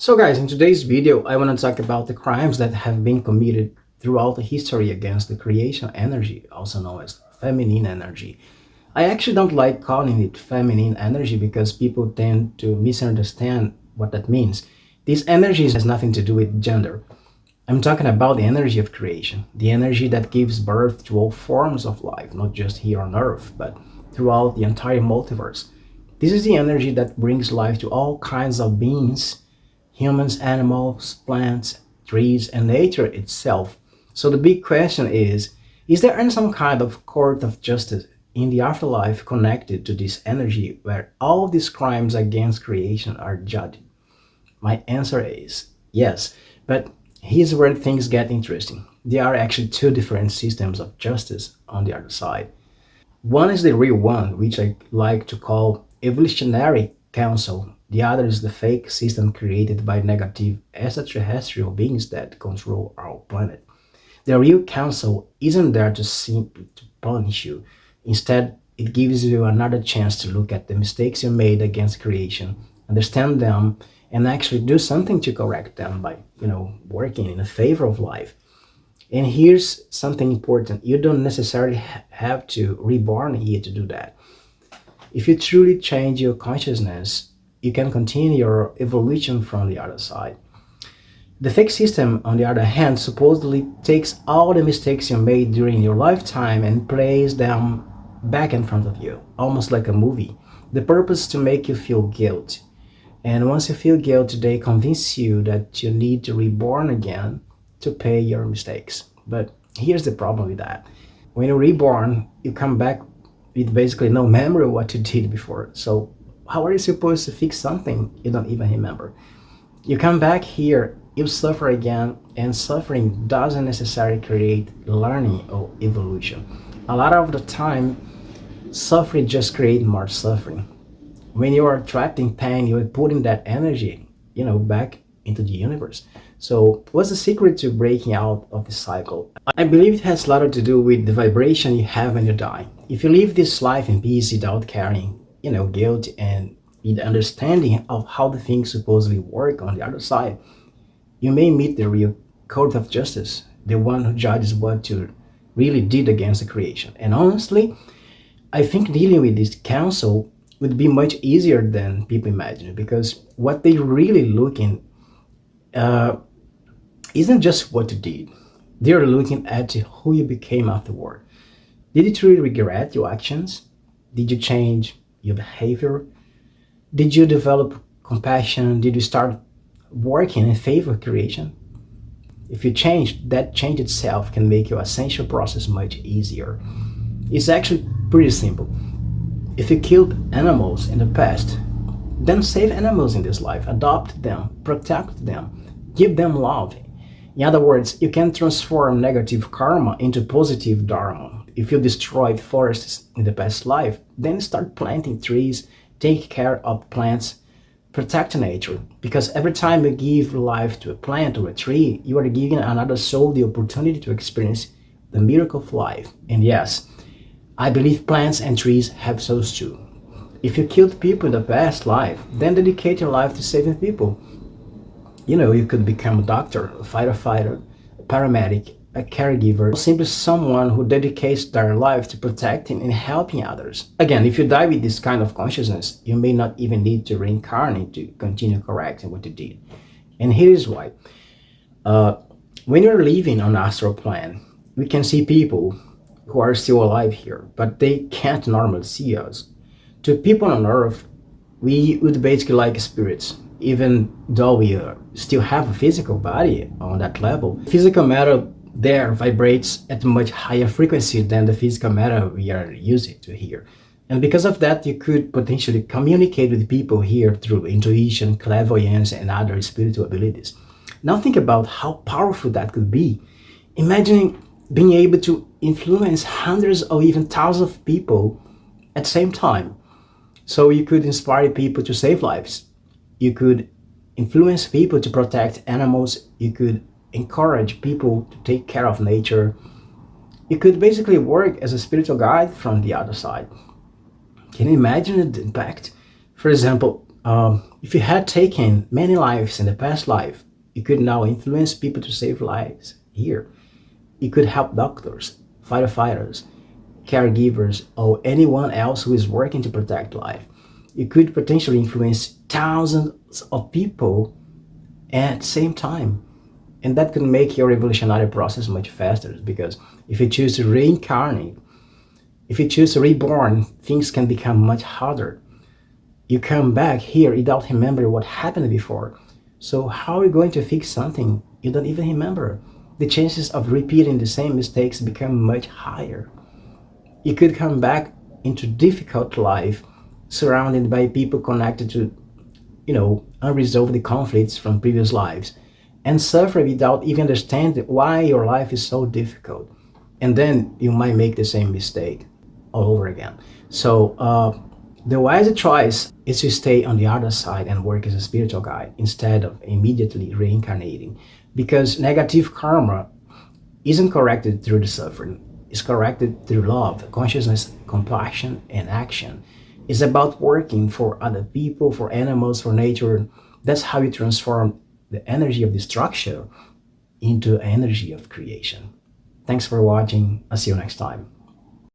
So guys, in today's video, I want to talk about the crimes that have been committed throughout the history against the creation energy, also known as feminine energy. I actually don't like calling it feminine energy because people tend to misunderstand what that means. This energy has nothing to do with gender. I'm talking about the energy of creation, the energy that gives birth to all forms of life, not just here on Earth, but throughout the entire multiverse. This is the energy that brings life to all kinds of beings: humans, animals, plants, trees, and nature itself. So the big question is there any some kind of court of justice in the afterlife connected to this energy where all these crimes against creation are judged? My answer is yes, but here's where things get interesting. There are actually two different systems of justice on the other side. One is the real one, which I like to call evolutionary council. The other is the fake system created by negative extraterrestrial beings that control our planet. The real council isn't there to simply to punish you. Instead, it gives you another chance to look at the mistakes you made against creation, understand them, and actually do something to correct them by, working in the favor of life. And here's something important. You don't necessarily have to reborn here to do that. If you truly change your consciousness, you can continue your evolution from the other side. The fake system, on the other hand, supposedly takes all the mistakes you made during your lifetime and plays them back in front of you, almost like a movie. The purpose is to make you feel guilt. And once you feel guilt, they convince you that you need to reborn again to pay your mistakes. But here's the problem with that. When you're reborn, you come back with basically no memory of what you did before. So how are you supposed to fix something you don't even remember? You come back here, you suffer again, and suffering doesn't necessarily create learning or evolution. A lot of the time, suffering just creates more suffering. When you are trapped in pain, you're putting that energy, back into the universe. So what's the secret to breaking out of the cycle? I believe it has a lot to do with the vibration you have when you die. If you live this life in peace without carrying, guilt, and with understanding of how the things supposedly work on the other side, you may meet the real court of justice, the one who judges what you really did against the creation. And honestly, I think dealing with this council would be much easier than people imagine, because what they really looking uh, isn't just what you did. They're looking at who you became afterward. Did you truly regret your actions? Did you change your behavior? Did you develop compassion? Did you start working in favor of creation? If you change, that change itself can make your ascension process much easier. It's actually pretty simple. If you killed animals in the past, then save animals in this life, adopt them, protect them, give them love. In other words, you can transform negative karma into positive dharma. If you destroyed forests in the past life, then start planting trees, take care of plants, protect nature. Because every time you give life to a plant or a tree, you are giving another soul the opportunity to experience the miracle of life. And yes, I believe plants and trees have souls too. If you killed people in the past life, then dedicate your life to saving people. You could become a doctor, a firefighter, a paramedic, a caregiver, or simply someone who dedicates their life to protecting and helping others. Again, if you die with this kind of consciousness, you may not even need to reincarnate to continue correcting what you did. And here is why. When you're living on astral plane, we can see people who are still alive here, but they can't normally see us. To people on Earth, we would basically like spirits, even though we still have a physical body on that level. Physical matter there vibrates at a much higher frequency than the physical matter we are used to here. And because of that, you could potentially communicate with people here through intuition, clairvoyance, and other spiritual abilities. Now think about how powerful that could be. Imagine being able to influence hundreds or even thousands of people at the same time. So you could inspire people to save lives. You could influence people to protect animals. You could encourage people to take care of nature. You could basically work as a spiritual guide from the other side. Can you imagine the impact? For example, If you had taken many lives in the past life, you could now influence people to save lives here. You could help doctors, firefighters, caregivers, or anyone else who is working to protect life. You could potentially influence thousands of people at the same time. And that could make your evolutionary process much faster because if you choose to reincarnate, if you choose to reborn, things can become much harder. You come back here without remembering what happened before. So how are you going to fix something you don't even remember? The chances of repeating the same mistakes become much higher. You could come back into difficult life surrounded by people connected to, unresolved conflicts from previous lives and suffer without even understanding why your life is so difficult. And then you might make the same mistake all over again. So, the wiser choice is to stay on the other side and work as a spiritual guide instead of immediately reincarnating. Because negative karma isn't corrected through the suffering, it's corrected through love, consciousness, compassion, and action. It's about working for other people, for animals, for nature. That's how you transform the energy of destruction into energy of creation. Thanks for watching. I'll see you next time.